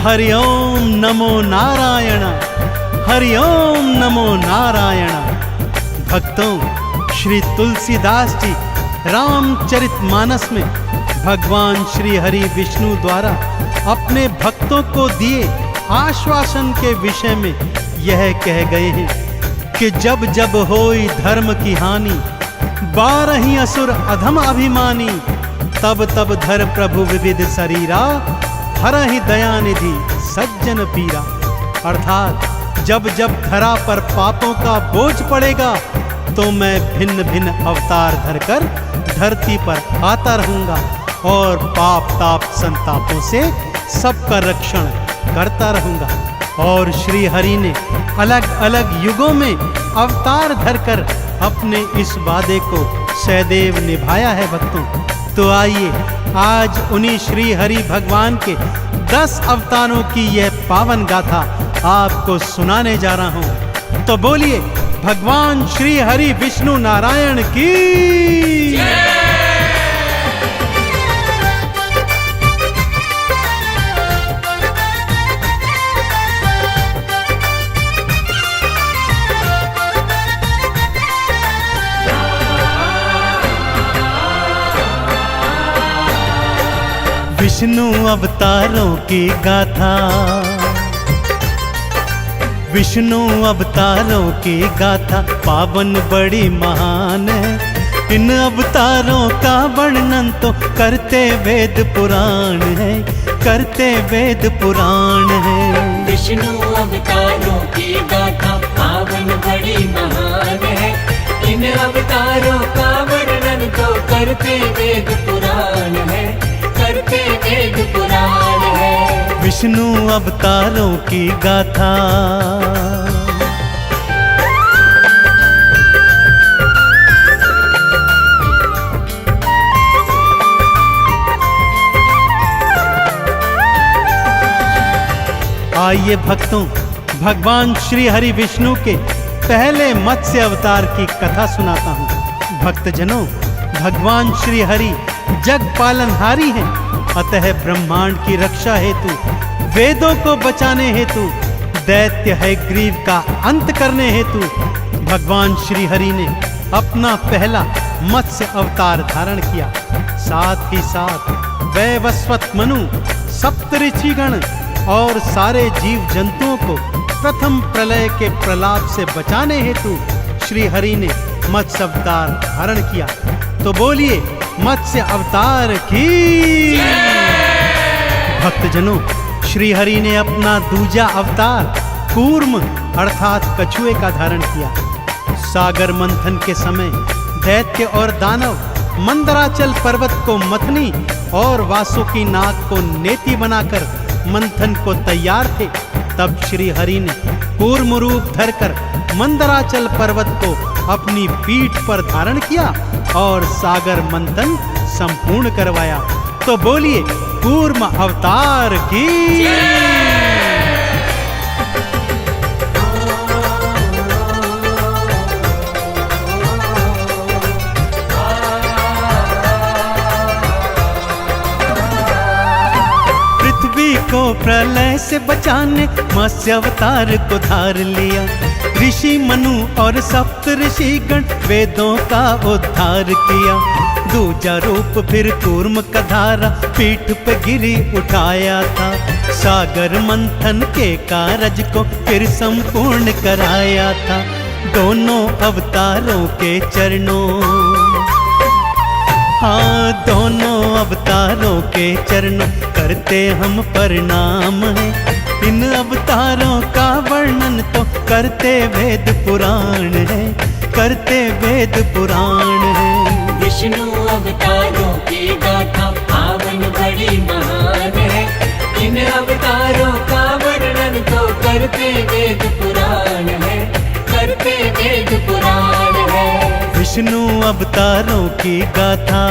हरि ओम नमो नारायण, हरि ओम नमो नारायण। भक्तों, श्री तुलसीदास जी रामचरितमानस में भगवान श्री हरि विष्णु द्वारा अपने भक्तों को दिए आश्वासन के विषय में यह कह गए हैं कि जब जब होई धर्म की हानि, 12 असुर अधम अभिमानी, तब तब धर प्रभु विविध शरीरा, हरहि दयानिधि सज्जन पीरा। अर्थात जब जब धरा पर पापों का बोझ पड़ेगा तो मैं भिन्न भिन्न अवतार धरकर धरती पर आता रहूंगा और पाप ताप संतापों से सबका रक्षण करता रहूंगा। और श्री हरि ने अलग अलग युगों में अवतार धरकर अपने इस वादे को सदैव निभाया है भक्तों। तो आइए आज उन्हीं श्री हरि भगवान के 10 अवतारों की यह पावन गाथा आपको सुनाने जा रहा हूं। तो बोलिए भगवान श्री हरि विष्णु नारायण की जय। विष्णु अवतारों की गाथा, विष्णु अवतारों की गाथा पावन बड़ी महान है। इन अवतारों का वर्णन तो करते वेद पुराण है, करते वेद पुराण है। विष्णु अवतारों की गाथा पावन बड़ी महान है। इन अवतारों का वर्णन तो करते वेद पुराण है, करते वेद पुराण है। विष्णु अवतारों की गाथा। आइए भक्तों, भगवान श्री हरि विष्णु के पहले मत्स्य अवतार की कथा सुनाता हूँ। भक्तजनों, भगवान श्री हरि जग पालनहारी हैं, अतः ब्रह्मांड की रक्षा हेतु, वेदों को बचाने हेतु, दैत्य है ग्रीव का अंत करने हेतु भगवान श्री हरि ने अपना पहला मत्स्य अवतार धारण किया। साथ ही साथ वैवस्वत मनु, सप्त ऋषिगण और सारे जीव जंतुओं को प्रथम प्रलय के प्रलाप से बचाने हेतु श्री हरि ने मत्स्य अवतार धारण किया। तो बोलिए मत्स्य अवतार की भक्तजनों, श्री हरि ने अपना दूजा अवतार कूर्म अर्थात कछुए का धारण किया। सागर मंथन के समय दैत्य और दानव मंदराचल पर्वत को मथनी और वासुकी नाग को नेति बनाकर मंथन को तैयार थे। तब श्री हरि ने कूर्म रूप धरकर मंदराचल पर्वत को अपनी पीठ पर धारण किया और सागर मंथन संपूर्ण करवाया। तो बोलिए कूर्म अवतार की पृथ्वी को प्रलय से बचाने मत्स्य अवतार को धार लिया। ऋषि मनु और सप्त ऋषिगण वेदों का उद्धार किया। दूजा रूप फिर कूर्म का धारा पीठ पे गिरी उठाया था। सागर मंथन के कारज को फिर संपूर्ण कराया था। दोनों अवतारों के चरणों, हाँ दोनों अवतारों के चरणों करते हम प्रणाम है। इन अवतारों का वर्णन तो करते वेद पुराण है, करते वेद पुराण है। विष्णु अवतारों की गाथा पावन बड़ी महान है। इन अवतारों का वर्णन तो करते वेद पुराण है, करते वेद पुराण है। विष्णु अवतारों की गाथा।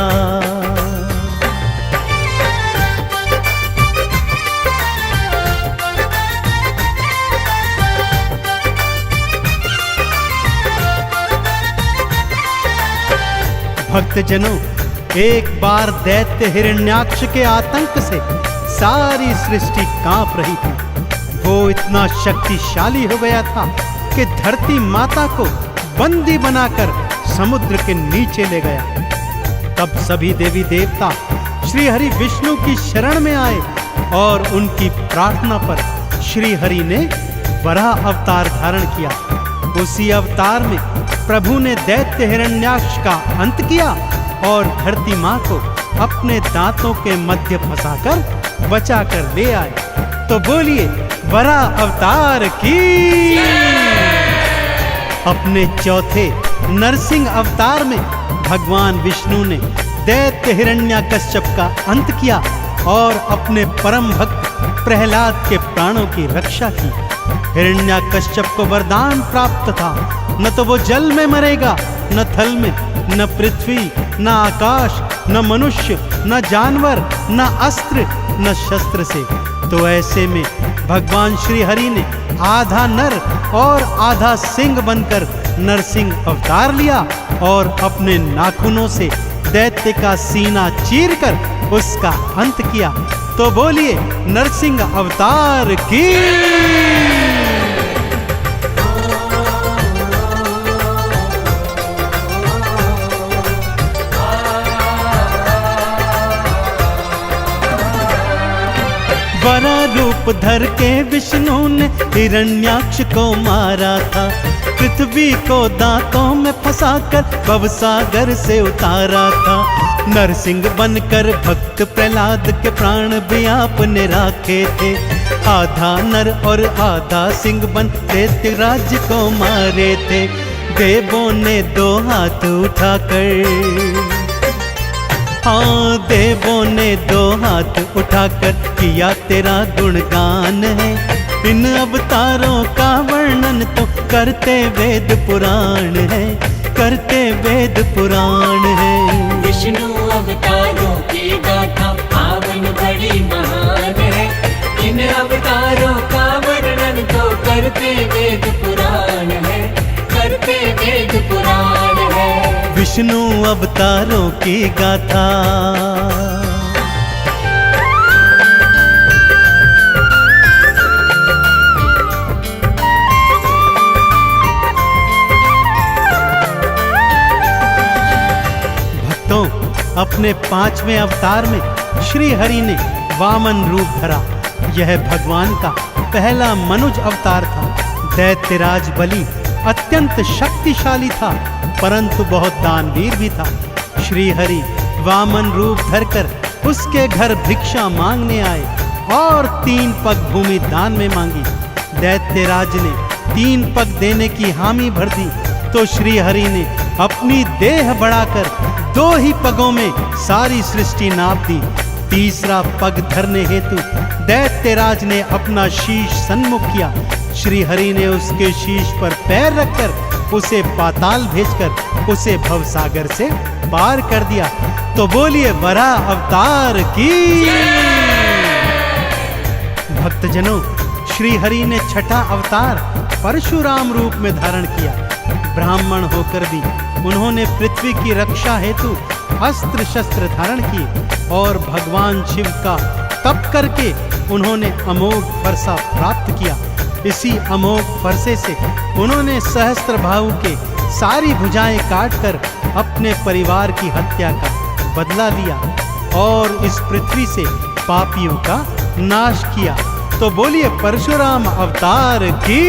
भक्तजनों, एक बार दैत्य हिरण्याक्ष के आतंक से सारी सृष्टि कांप रही थी। वो इतना शक्तिशाली हो गया था कि धरती माता को बंदी बनाकर समुद्र के नीचे ले गया। तब सभी देवी देवता श्री हरि विष्णु की शरण में आए और उनकी प्रार्थना पर श्री हरि ने वराह अवतार धारण किया। उसी अवतार में प्रभु ने दैत्य हिरण्याक्ष का अंत किया और धरती माँ को अपने दांतों के मध्य फंसाकर बचाकर ले आए। तो बोलिए वराह अवतार की। अपने चौथे नरसिंह अवतार में भगवान विष्णु ने दैत्य हिरण्याकश्यप का अंत किया और अपने परम भक्त प्रहलाद के प्राणों की रक्षा की। हिरण्याकश्यप को वरदान प्राप्त था, न तो वो जल में मरेगा, न थल में, न पृथ्वी, न आकाश, न मनुष्य, न जानवर, न अस्त्र, न शस्त्र से। तो ऐसे में भगवान श्री हरि ने आधा नर और आधा सिंह बनकर नरसिंह अवतार लिया और अपने नाखूनों से दैत्य का सीना चीरकर उसका अंत किया। तो बोलिए नरसिंह अवतार की। वरा रूप धर के विष्णु ने हिरण्याक्ष को मारा था। पृथ्वी को दांतों में फंसाकर भवसागर से उतारा था। नरसिंह बनकर भक्त प्रहलाद के प्राण भी आपने राखे थे। आधा नर और आधा सिंह बन दैत्य राज्य को मारे थे। देवों ने दो हाथ उठाकर, हाँ देवों ने दो हाथ उठाकर किया तेरा गुणगान है। इन अवतारों का वर्णन तो करते वेद पुराण है, करते वेद पुराण है। विष्णु अवतारों की गाथा पावन बड़ी महान है। इन अवतारों का वर्णन तो करते वेद पुराण है, करते वेद पुराण है। विष्णु अवतारों की गाथा। भक्तों, अपने 5वें अवतार में श्री हरि ने वामन रूप धरा। यह भगवान का पहला मनुज अवतार था। दैत्यराज बलि अत्यंत शक्तिशाली था, परंतु बहुत दानवीर भी था। श्री हरि वामन रूप धरकर उसके घर भिक्षा मांगने आए और 3 पग भूमि दान में मांगी। दैत्यराज ने 3 पग देने की हामी भर दी तो श्री हरि ने अपनी देह बढ़ाकर 2 ही पगों में सारी सृष्टि नाप दी। तीसरा पग धरने हेतु दैत्यराज ने अपना शीश सन्मुख किया। श्री हरि ने उसके शीश पर पैर रखकर उसे पाताल भेजकर उसे भवसागर से पार कर दिया। तो बोलिए वराह अवतार की। भक्तजनों, श्री हरि ने छठा अवतार परशुराम रूप में धारण किया। ब्राह्मण होकर भी उन्होंने पृथ्वी की रक्षा हेतु अस्त्र शस्त्र धारण किए और भगवान शिव का तप करके उन्होंने अमोघ फरसा प्राप्त किया। इसी अमोघ फरसे से उन्होंने सहस्त्रबाहु के सारी भुजाएं काटकर अपने परिवार की हत्या का बदला लिया और इस पृथ्वी से पापियों का नाश किया। तो बोलिए परशुराम अवतार की।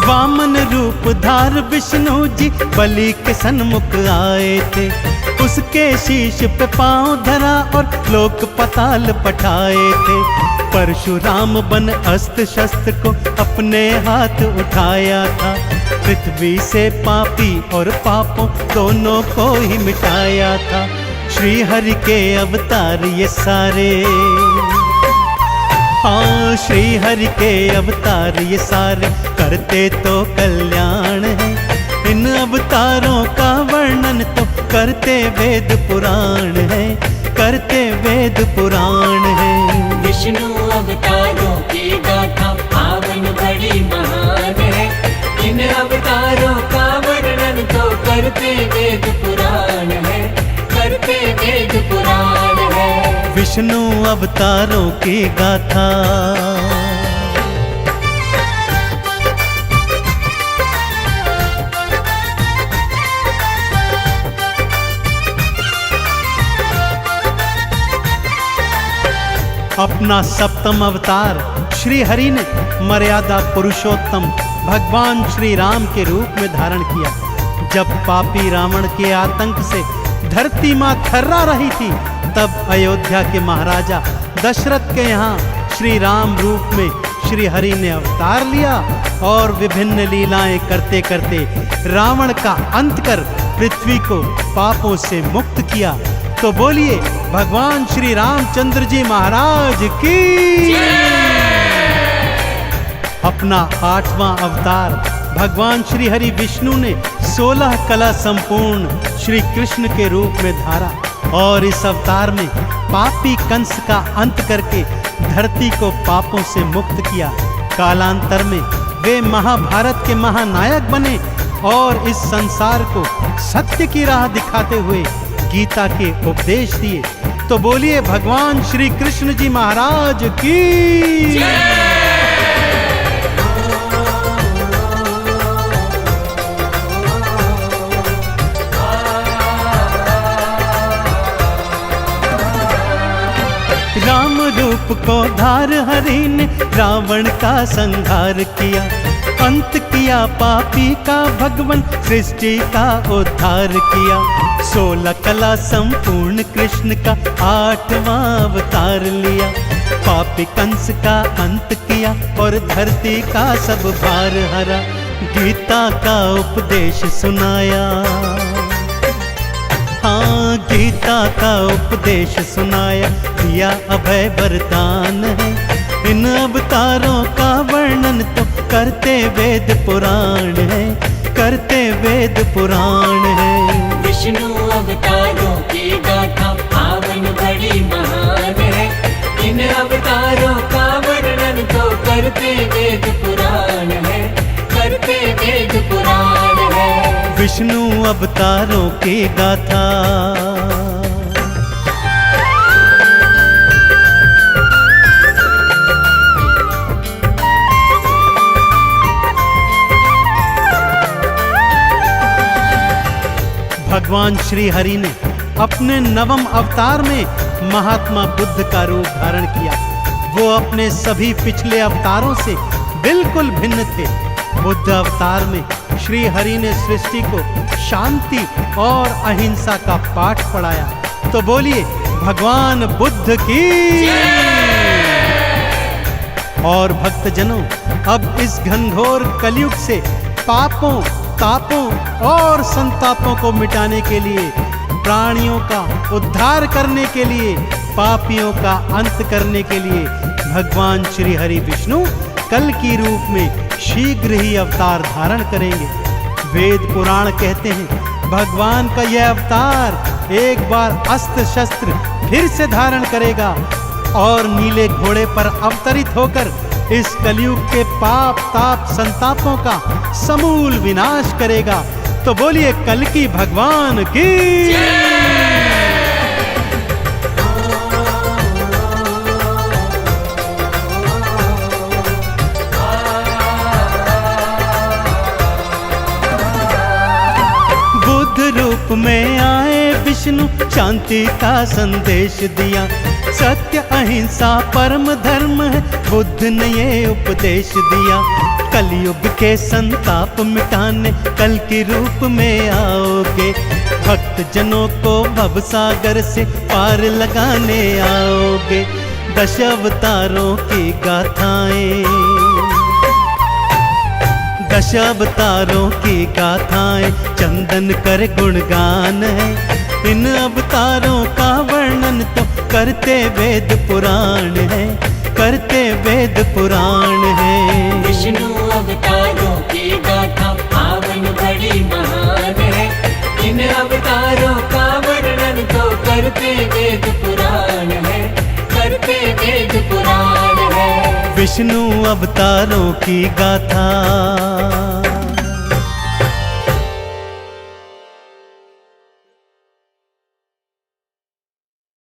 वामन रूप धार विष्णु जी बलि के सन्मुख आए थे। उसके शीश पे पांव धरा और लोक पताल पठाए थे। परशुराम बन अस्त्र शस्त्र को अपने हाथ उठाया था। पृथ्वी से पापी और पापों दोनों को ही मिटाया था। श्री हरि के अवतार ये सारे, हाँ श्री हरि के अवतार ये सारे करते तो कल्याण है। इन अवतारों का वर्णन तो करते वेद पुराण है, करते वेद पुराण है। विष्णु अवतारों की गाथा पावन बड़ी बड़ी महान है। इन अवतारों का वर्णन तो करते वेद पुराण है, करते वेद पुराण है। विष्णु अवतारों की गाथा, अपना सप्तम अवतार श्री हरि ने मर्यादा पुरुषोत्तम भगवान श्री राम के रूप में धारण किया। जब पापी रावण के आतंक से धरती मां थर्रा रही थी, तब अयोध्या के महाराजा दशरथ के यहाँ श्री राम रूप में श्री हरि ने अवतार लिया और विभिन्न लीलाएं करते करते रावण का अंत कर पृथ्वी को पापों से मुक्त किया। तो बोलिए भगवान श्री रामचंद्र जी महाराज की। अपना 8वां अवतार भगवान श्री हरि विष्णु ने 16 कला संपूर्ण श्री कृष्ण के रूप में धारा और इस अवतार में पापी कंस का अंत करके धरती को पापों से मुक्त किया। कालांतर में वे महाभारत के महानायक बने और इस संसार को सत्य की राह दिखाते हुए गीता के उपदेश दिए। तो बोलिए भगवान श्री कृष्ण जी महाराज की। राम रूप को धार हरि ने रावण का संहार किया, अंत किया पापी का भगवान सृष्टि का उद्धार किया। 16 कला संपूर्ण कृष्ण का 8वां अवतार लिया, पापी कंस का अंत किया और धरती का सब भार हरा। गीता का उपदेश सुनाया, हाँ गीता का उपदेश सुनाया, दिया अभय वरदान है। इन अवतारों का वर्णन तो करते वेद पुराण है, करते वेद पुराण है। विष्णु अवतारों की गाथा पावन बड़ी महान है। इन अवतारों का वर्णन तो करते वेद पुराण है, करते वेद पुराण है। विष्णु अवतारों की गाथा, भगवान श्री हरि ने अपने 9वें अवतार में महात्मा बुद्ध का रूप धारण किया। वो अपने सभी पिछले अवतारों से बिल्कुल भिन्न थे। बुद्ध अवतार में श्री हरि ने सृष्टि को शांति और अहिंसा का पाठ पढ़ाया। तो बोलिए भगवान बुद्ध की। और भक्तजनों, अब इस घनघोर कलयुग से पापों, तापों और संतापों को मिटाने के लिए, प्राणियों का उद्धार करने के लिए, पापियों का अंत करने के लिए भगवान श्री हरि विष्णु कल की रूप में शीघ्र ही अवतार धारण करेंगे। वेद पुराण कहते हैं भगवान का यह अवतार एक बार अस्त्र शस्त्र फिर से धारण करेगा और नीले घोड़े पर अवतरित होकर इस कलयुग के पाप ताप संतापों का समूल विनाश करेगा। तो बोलिए कल की भगवान की। रूप में आए विष्णु शांति का संदेश दिया। सत्य अहिंसा परम धर्म है, बुद्ध ने ये उपदेश दिया। कलयुग के संताप मिटाने कल के रूप में आओगे, भक्त जनों को भव सागर से पार लगाने आओगे। 10 अवतारों की गाथाएं, 10 अवतारों की गाथाएं चंदन कर गुणगान है। इन अवतारों का वर्णन तो करते वेद पुराण है, करते वेद पुराण है। विष्णु अवतारों की गाथा पावन बड़ी महान है। इन अवतारों का वर्णन तो करते वेद पुराण है, करते वेद पुराण है। विष्णु अवतारों की गाथा।